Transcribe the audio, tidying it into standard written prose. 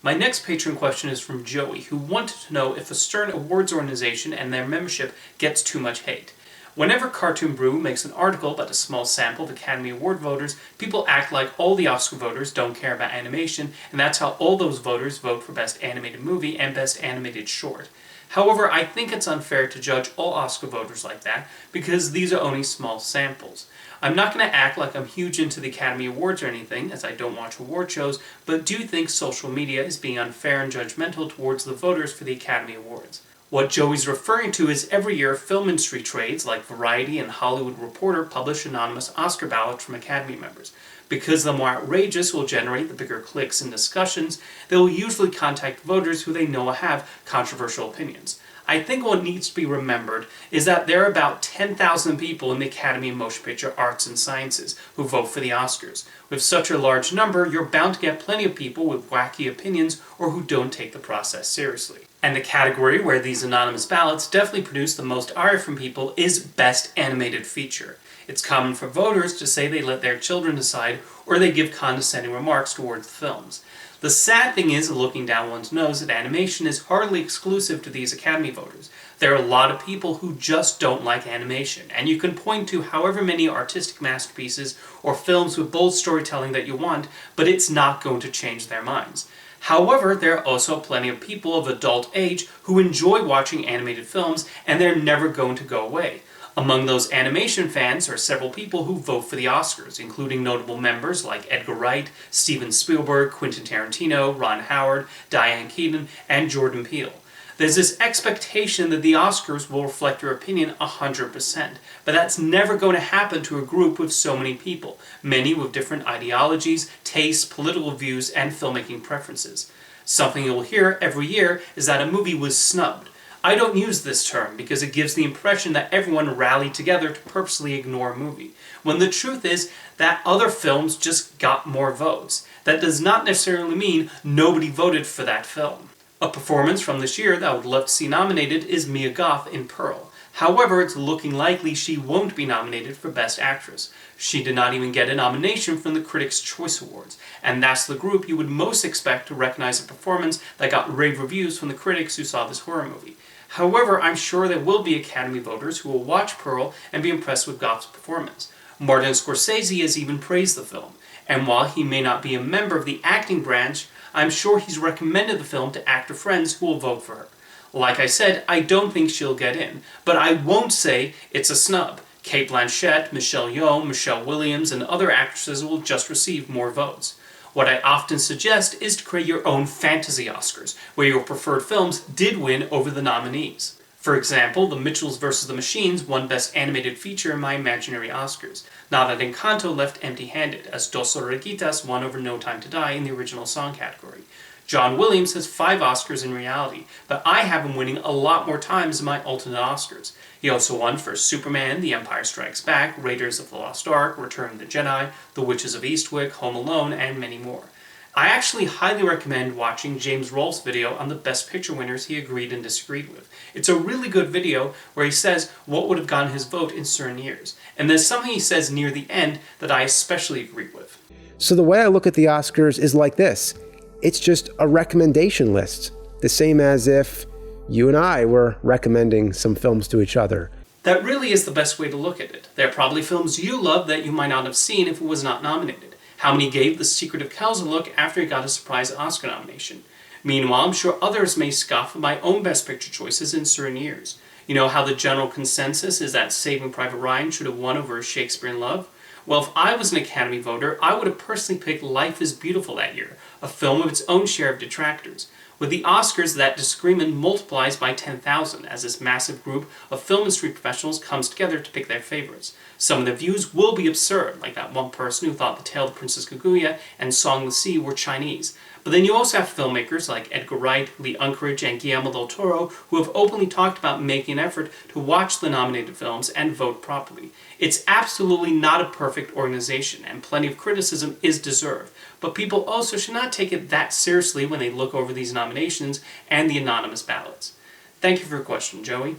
My next patron question is from Joey, who wanted to know if a certain awards organization and their membership gets too much hate. Whenever Cartoon Brew makes an article about a small sample of Academy Award voters, people act like all the Oscar voters don't care about animation, and that's how all those voters vote for Best Animated Movie and Best Animated Short. However, I think it's unfair to judge all Oscar voters like that, because these are only small samples. I'm not going to act like I'm huge into the Academy Awards or anything, as I don't watch award shows, but do think social media is being unfair and judgmental towards the voters for the Academy Awards. What Joey's referring to is every year film industry trades like Variety and Hollywood Reporter publish anonymous Oscar ballots from Academy members. Because the more outrageous will generate the bigger clicks and discussions, they will usually contact voters who they know have controversial opinions. I think what needs to be remembered is that there are about 10,000 people in the Academy of Motion Picture Arts and Sciences who vote for the Oscars. With such a large number, you're bound to get plenty of people with wacky opinions or who don't take the process seriously. And the category where these anonymous ballots definitely produce the most ire from people is Best Animated Feature. It's common for voters to say they let their children decide, or they give condescending remarks towards the films. The sad thing is, looking down one's nose, that animation is hardly exclusive to these Academy voters. There are a lot of people who just don't like animation, and you can point to however many artistic masterpieces or films with bold storytelling that you want, but it's not going to change their minds. However, there are also plenty of people of adult age who enjoy watching animated films, and they're never going to go away. Among those animation fans are several people who vote for the Oscars, including notable members like Edgar Wright, Steven Spielberg, Quentin Tarantino, Ron Howard, Diane Keaton, and Jordan Peele. There's this expectation that the Oscars will reflect your opinion 100%, but that's never going to happen to a group with so many people, many with different ideologies, tastes, political views, and filmmaking preferences. Something you'll hear every year is that a movie was snubbed. I don't use this term because it gives the impression that everyone rallied together to purposely ignore a movie, when the truth is that other films just got more votes. That does not necessarily mean nobody voted for that film. A performance from this year that I would love to see nominated is Mia Goth in Pearl. However, it's looking likely she won't be nominated for Best Actress. She did not even get a nomination from the Critics' Choice Awards, and that's the group you would most expect to recognize a performance that got rave reviews from the critics who saw this horror movie. However, I'm sure there will be Academy voters who will watch Pearl and be impressed with Goth's performance. Martin Scorsese has even praised the film, and while he may not be a member of the acting branch, I'm sure he's recommended the film to actor friends who will vote for her. Like I said, I don't think she'll get in, but I won't say it's a snub. Cate Blanchett, Michelle Yeoh, Michelle Williams, and other actresses will just receive more votes. What I often suggest is to create your own fantasy Oscars, where your preferred films did win over the nominees. For example, The Mitchells vs. the Machines won Best Animated Feature in my imaginary Oscars. Nada de Encanto left empty-handed, as Dos Orejitas won over No Time to Die in the original song category. John Williams has 5 Oscars in reality, but I have him winning a lot more times in my alternate Oscars. He also won for Superman, The Empire Strikes Back, Raiders of the Lost Ark, Return of the Jedi, The Witches of Eastwick, Home Alone, and many more. I actually highly recommend watching James Rolfe's video on the Best Picture winners he agreed and disagreed with. It's a really good video where he says what would have gotten his vote in certain years. And there's something he says near the end that I especially agree with. So the way I look at the Oscars is like this. It's just a recommendation list, the same as if you and I were recommending some films to each other. That really is the best way to look at it. There are probably films you love that you might not have seen if it was not nominated. How many gave The Secret of Kells a look after he got a surprise Oscar nomination? Meanwhile, I'm sure others may scoff at my own Best Picture choices in certain years. You know how the general consensus is that Saving Private Ryan should have won over Shakespeare in Love? Well, if I was an Academy voter, I would have personally picked Life is Beautiful that year, a film with its own share of detractors. With the Oscars, that disagreement multiplies by 10,000 as this massive group of film industry professionals comes together to pick their favorites. Some of the views will be absurd, like that one person who thought The Tale of Princess Kaguya and Song of the Sea were Chinese. But then you also have filmmakers like Edgar Wright, Lee Unkrich, and Guillermo del Toro who have openly talked about making an effort to watch the nominated films and vote properly. It's absolutely not a perfect organization, and plenty of criticism is deserved. But people also should not take it that seriously when they look over these nominations and the anonymous ballots. Thank you for your question, Joey.